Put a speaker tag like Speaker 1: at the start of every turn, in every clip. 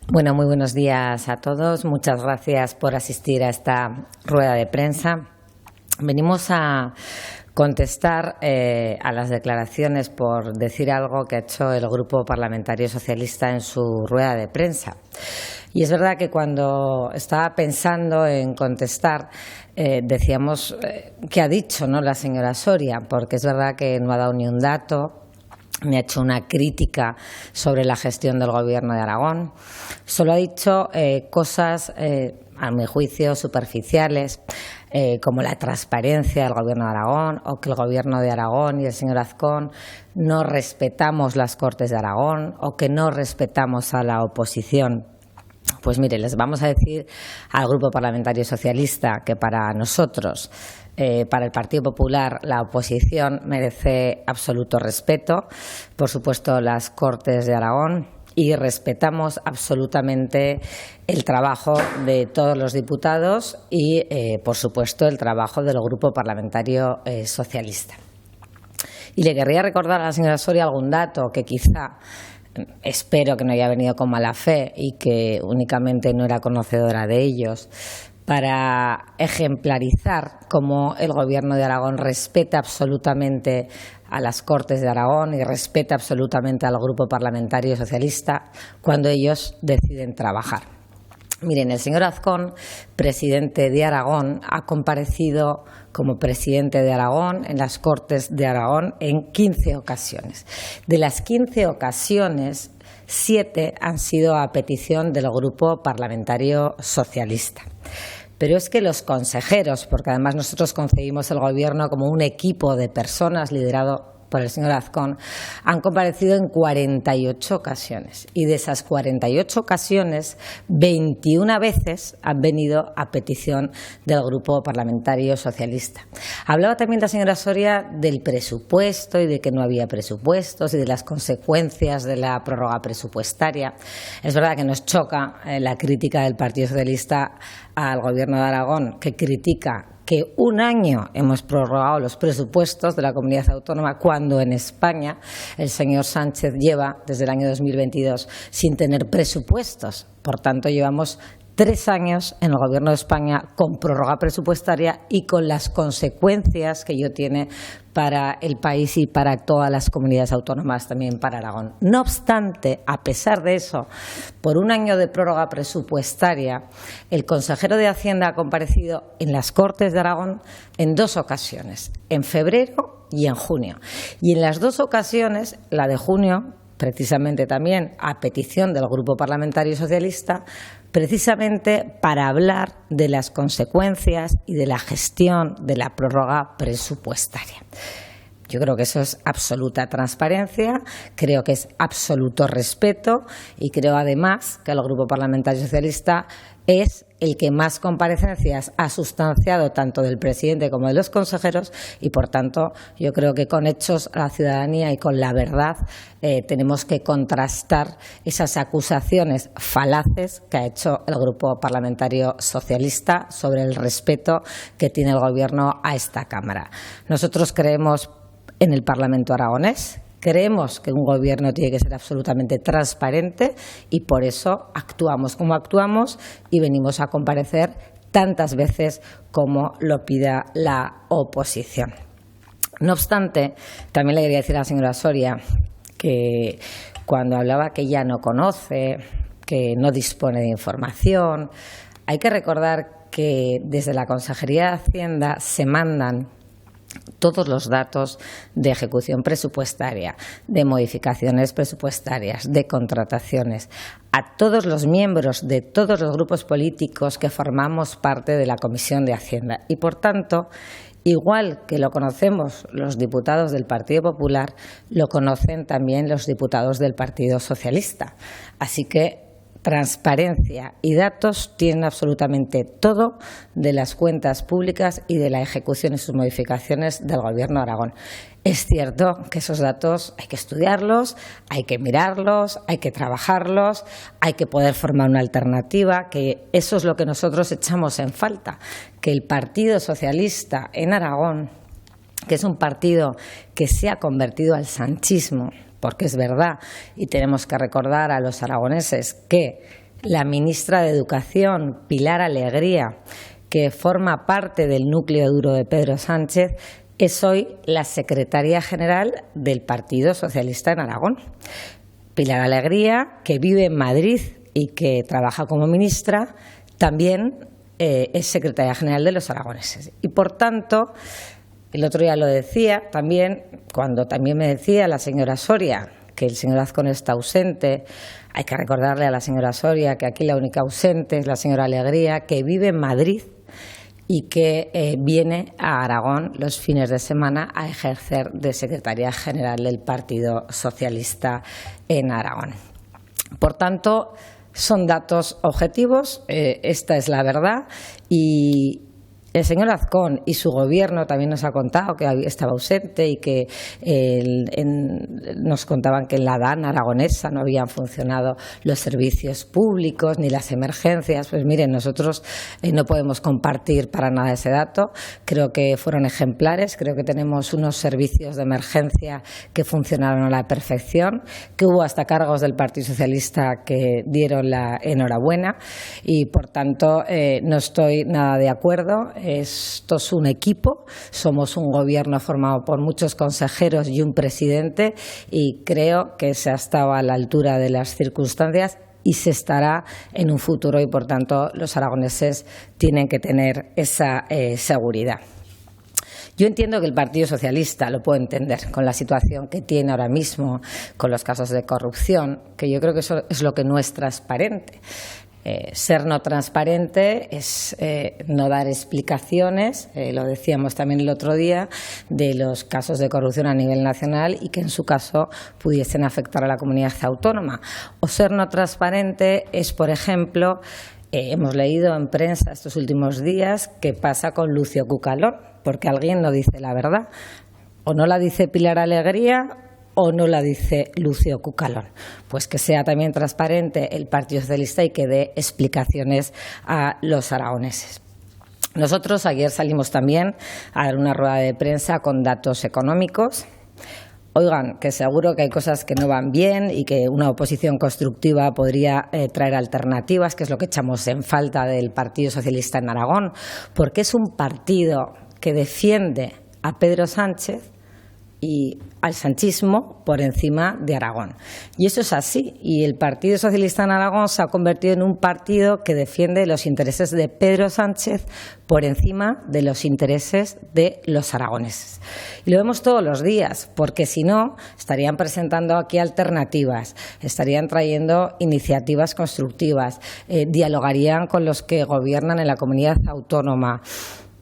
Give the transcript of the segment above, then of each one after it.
Speaker 1: Bueno, muy buenos días a todos. Muchas gracias por asistir a esta rueda de prensa. Venimos a contestar a las declaraciones, por decir algo, que ha hecho el Grupo Parlamentario Socialista en su rueda de prensa. Y es verdad que cuando estaba pensando en contestar, decíamos qué ha dicho, ¿no?, la señora Soria, porque es verdad que no ha dado ni un dato. Me ha hecho una crítica sobre la gestión del Gobierno de Aragón. Solo ha dicho cosas, a mi juicio, superficiales, como la transparencia del Gobierno de Aragón, o que el Gobierno de Aragón y el señor Azcón no respetamos las Cortes de Aragón, o que no respetamos a la oposición. Pues mire, les vamos a decir al Grupo Parlamentario Socialista que para nosotros, para el Partido Popular, la oposición merece absoluto respeto. Por supuesto, las Cortes de Aragón, y respetamos absolutamente el trabajo de todos los diputados y, por supuesto, el trabajo del Grupo Parlamentario Socialista. Y le querría recordar a la señora Soria algún dato que quizá, espero que no haya venido con mala fe y que únicamente no era conocedora de ellos, para ejemplarizar cómo el Gobierno de Aragón respeta absolutamente a las Cortes de Aragón y respeta absolutamente al Grupo Parlamentario Socialista cuando ellos deciden trabajar. Miren, el señor Azcón, presidente de Aragón, ha comparecido como presidente de Aragón en las Cortes de Aragón en 15 ocasiones. De las 15 ocasiones, 7 han sido a petición del Grupo Parlamentario Socialista. Pero es que los consejeros, porque además nosotros concebimos el Gobierno como un equipo de personas liderado por el señor Azcón, han comparecido en 48 ocasiones. Y de esas 48 ocasiones, 21 veces han venido a petición del Grupo Parlamentario Socialista. Hablaba también la señora Soria del presupuesto y de que no había presupuestos y de las consecuencias de la prórroga presupuestaria. Es verdad que nos choca la crítica del Partido Socialista al Gobierno de Aragón, que critica que un año hemos prorrogado los presupuestos de la comunidad autónoma cuando en España el señor Sánchez lleva desde el año 2022 sin tener presupuestos. Por tanto, llevamos 3 años en el Gobierno de España con prórroga presupuestaria y con las consecuencias que ello tiene para el país y para todas las comunidades autónomas, también para Aragón. No obstante, a pesar de eso, por un año de prórroga presupuestaria, el consejero de Hacienda ha comparecido en las Cortes de Aragón en 2 ocasiones, en febrero y en junio. Y en las 2 ocasiones, la de junio, precisamente también a petición del Grupo Parlamentario Socialista, precisamente para hablar de las consecuencias y de la gestión de la prórroga presupuestaria. Yo creo que eso es absoluta transparencia, creo que es absoluto respeto y creo además que el Grupo Parlamentario Socialista es el que más comparecencias ha sustanciado tanto del presidente como de los consejeros y, por tanto, yo creo que con hechos a la ciudadanía y con la verdad tenemos que contrastar esas acusaciones falaces que ha hecho el Grupo Parlamentario Socialista sobre el respeto que tiene el Gobierno a esta Cámara. Nosotros creemos en el Parlamento aragonés. Creemos que un Gobierno tiene que ser absolutamente transparente y por eso actuamos como actuamos y venimos a comparecer tantas veces como lo pida la oposición. No obstante, también le quería decir a la señora Soria que cuando hablaba que ella no conoce, que no dispone de información, hay que recordar que desde la Consejería de Hacienda se mandan todos los datos de ejecución presupuestaria, de modificaciones presupuestarias, de contrataciones, a todos los miembros de todos los grupos políticos que formamos parte de la Comisión de Hacienda. Y, por tanto, igual que lo conocemos los diputados del Partido Popular, lo conocen también los diputados del Partido Socialista. Así que transparencia y datos tienen absolutamente todo de las cuentas públicas y de la ejecución y sus modificaciones del Gobierno de Aragón. Es cierto que esos datos hay que estudiarlos, hay que mirarlos, hay que trabajarlos, hay que poder formar una alternativa, que eso es lo que nosotros echamos en falta, que el Partido Socialista en Aragón, que es un partido que se ha convertido al sanchismo, porque es verdad y tenemos que recordar a los aragoneses que la ministra de Educación, Pilar Alegría, que forma parte del núcleo duro de Pedro Sánchez, es hoy la secretaria general del Partido Socialista en Aragón. Pilar Alegría, que vive en Madrid y que trabaja como ministra, también es secretaria general de los aragoneses. Y, por tanto, el otro día lo decía también, cuando también me decía la señora Soria que el señor Azcón está ausente. Hay que recordarle a la señora Soria que aquí la única ausente es la señora Alegría, que vive en Madrid y que viene a Aragón los fines de semana a ejercer de secretaria general del Partido Socialista en Aragón. Por tanto, son datos objetivos, esta es la verdad, y el señor Azcón y su gobierno también nos ha contado que estaba ausente y que nos contaban que en la DAN aragonesa no habían funcionado los servicios públicos ni las emergencias. Pues miren, nosotros no podemos compartir para nada ese dato. Creo que fueron ejemplares, creo que tenemos unos servicios de emergencia que funcionaron a la perfección, que hubo hasta cargos del Partido Socialista que dieron la enhorabuena y, por tanto, no estoy nada de acuerdo. Esto es un equipo, somos un gobierno formado por muchos consejeros y un presidente, y creo que se ha estado a la altura de las circunstancias y se estará en un futuro, y por tanto los aragoneses tienen que tener esa seguridad. Yo entiendo que el Partido Socialista lo puede entender con la situación que tiene ahora mismo, con los casos de corrupción, que yo creo que eso es lo que no es transparente. Ser no transparente es no dar explicaciones, lo decíamos también el otro día, de los casos de corrupción a nivel nacional y que en su caso pudiesen afectar a la comunidad autónoma. O ser no transparente es, por ejemplo, hemos leído en prensa estos últimos días qué pasa con Lucio Cucalón, porque alguien no dice la verdad. O no la dice Pilar Alegría o no la dice Lucio Cucalón. Pues que sea también transparente el Partido Socialista y que dé explicaciones a los aragoneses. Nosotros ayer salimos también a dar una rueda de prensa con datos económicos. Oigan, que seguro que hay cosas que no van bien y que una oposición constructiva podría traer alternativas, que es lo que echamos en falta del Partido Socialista en Aragón, porque es un partido que defiende a Pedro Sánchez y al sanchismo por encima de Aragón. Y eso es así. Y el Partido Socialista en Aragón se ha convertido en un partido que defiende los intereses de Pedro Sánchez por encima de los intereses de los aragoneses. Y lo vemos todos los días, porque si no, estarían presentando aquí alternativas, estarían trayendo iniciativas constructivas, dialogarían con los que gobiernan en la comunidad autónoma.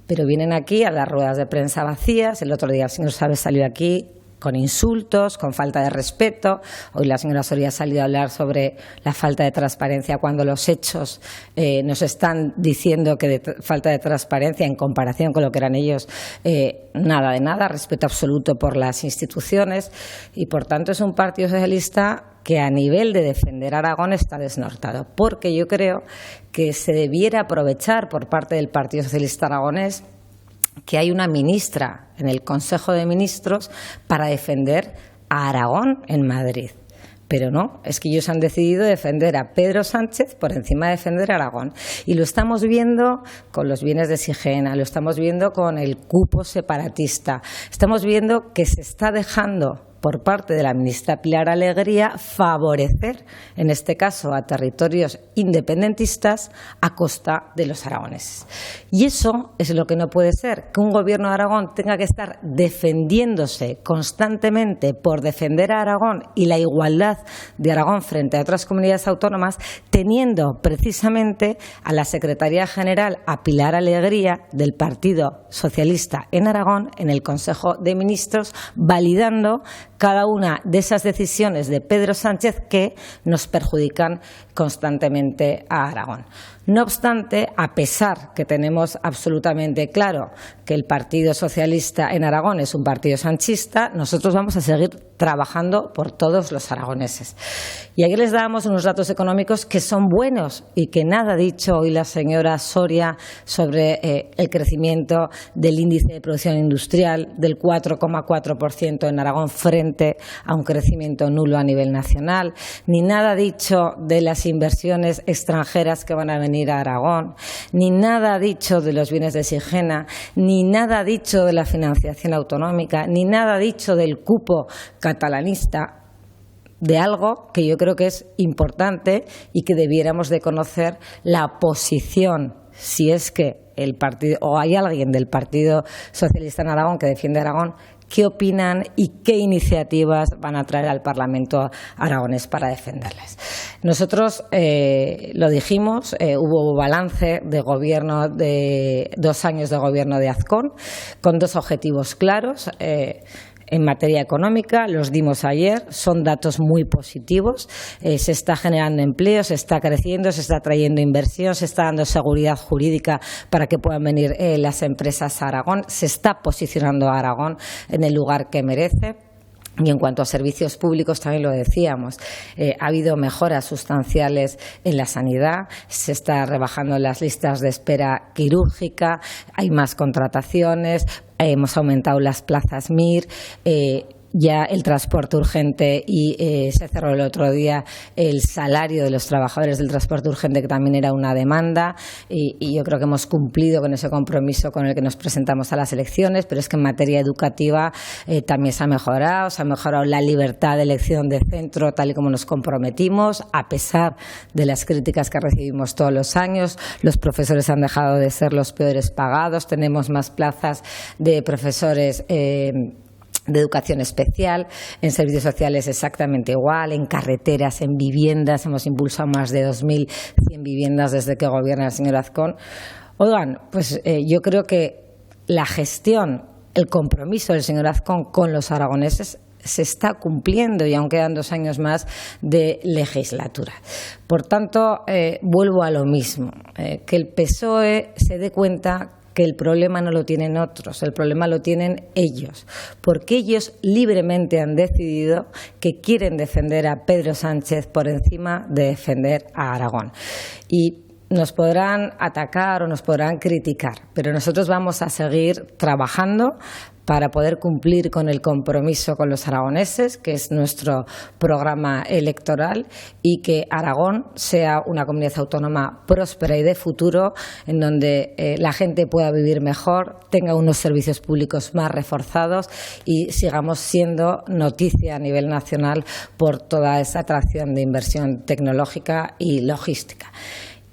Speaker 1: Pero vienen aquí a las ruedas de prensa vacías. El otro día el señor Sávez salió aquí con insultos, con falta de respeto. Hoy la señora Soria ha salido a hablar sobre la falta de transparencia cuando los hechos nos están diciendo que falta de transparencia en comparación con lo que eran ellos, nada de nada, respeto absoluto por las instituciones y, por tanto, es un Partido Socialista que a nivel de defender Aragón está desnortado, porque yo creo que se debiera aprovechar por parte del Partido Socialista aragonés que hay una ministra en el Consejo de Ministros para defender a Aragón en Madrid. Pero no, es que ellos han decidido defender a Pedro Sánchez por encima de defender a Aragón. Y lo estamos viendo con los bienes de Sigena, lo estamos viendo con el cupo separatista, estamos viendo que se está dejando por parte de la ministra Pilar Alegría favorecer, en este caso, a territorios independentistas a costa de los aragoneses. Y eso es lo que no puede ser, que un gobierno de Aragón tenga que estar defendiéndose constantemente por defender a Aragón y la igualdad de Aragón frente a otras comunidades autónomas, teniendo precisamente a la secretaria general, a Pilar Alegría, del Partido Socialista en Aragón, en el Consejo de Ministros, validando cada una de esas decisiones de Pedro Sánchez que nos perjudican constantemente a Aragón. No obstante, a pesar que tenemos absolutamente claro que el Partido Socialista en Aragón es un partido sanchista, nosotros vamos a seguir trabajando por todos los aragoneses. Y ayer les dábamos unos datos económicos que son buenos y que nada ha dicho hoy la señora Soria sobre el crecimiento del índice de producción industrial del 4,4% en Aragón frente tendente a un crecimiento nulo a nivel nacional, ni nada dicho de las inversiones extranjeras que van a venir a Aragón, ni nada dicho de los bienes de Sigena, ni nada dicho de la financiación autonómica, ni nada dicho del cupo catalanista, de algo que yo creo que es importante y que debiéramos de conocer la posición, si es que el partido o hay alguien del Partido Socialista en Aragón que defiende Aragón, qué opinan y qué iniciativas van a traer al Parlamento aragonés para defenderles. Nosotros lo dijimos, hubo balance de gobierno de 2 años de gobierno de Azcón con 2 objetivos claros. En materia económica, los dimos ayer, son datos muy positivos, se está generando empleo, se está creciendo, se está trayendo inversión, se está dando seguridad jurídica para que puedan venir las empresas a Aragón, se está posicionando a Aragón en el lugar que merece. Y en cuanto a servicios públicos, también lo decíamos, ha habido mejoras sustanciales en la sanidad, se está rebajando las listas de espera quirúrgica, hay más contrataciones, hemos aumentado las plazas MIR, ya el transporte urgente y se cerró el otro día el salario de los trabajadores del transporte urgente, que también era una demanda, y yo creo que hemos cumplido con ese compromiso con el que nos presentamos a las elecciones, pero es que en materia educativa también se ha mejorado la libertad de elección de centro tal y como nos comprometimos, a pesar de las críticas que recibimos todos los años. Los profesores han dejado de ser los peores pagados, tenemos más plazas de profesores de educación especial, en servicios sociales exactamente igual, en carreteras, en viviendas, hemos impulsado más de 2.100 viviendas desde que gobierna el señor Azcón. Oigan, pues yo creo que la gestión, el compromiso del señor Azcón con los aragoneses se está cumpliendo y aún quedan 2 años más de legislatura. Por tanto, vuelvo a lo mismo, que el PSOE se dé cuenta que el problema no lo tienen otros, el problema lo tienen ellos, porque ellos libremente han decidido que quieren defender a Pedro Sánchez por encima de defender a Aragón. Y nos podrán atacar o nos podrán criticar, pero nosotros vamos a seguir trabajando para poder cumplir con el compromiso con los aragoneses, que es nuestro programa electoral, y que Aragón sea una comunidad autónoma próspera y de futuro, en donde la gente pueda vivir mejor, tenga unos servicios públicos más reforzados y sigamos siendo noticia a nivel nacional por toda esa atracción de inversión tecnológica y logística.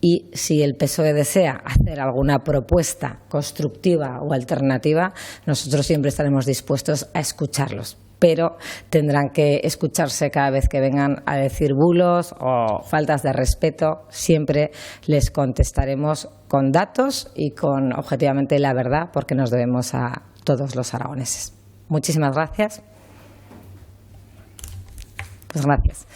Speaker 1: Y si el PSOE desea hacer alguna propuesta constructiva o alternativa, nosotros siempre estaremos dispuestos a escucharlos. Pero tendrán que escucharse cada vez que vengan a decir bulos o faltas de respeto. Siempre les contestaremos con datos y con objetivamente la verdad, porque nos debemos a todos los aragoneses. Muchísimas gracias. Pues gracias.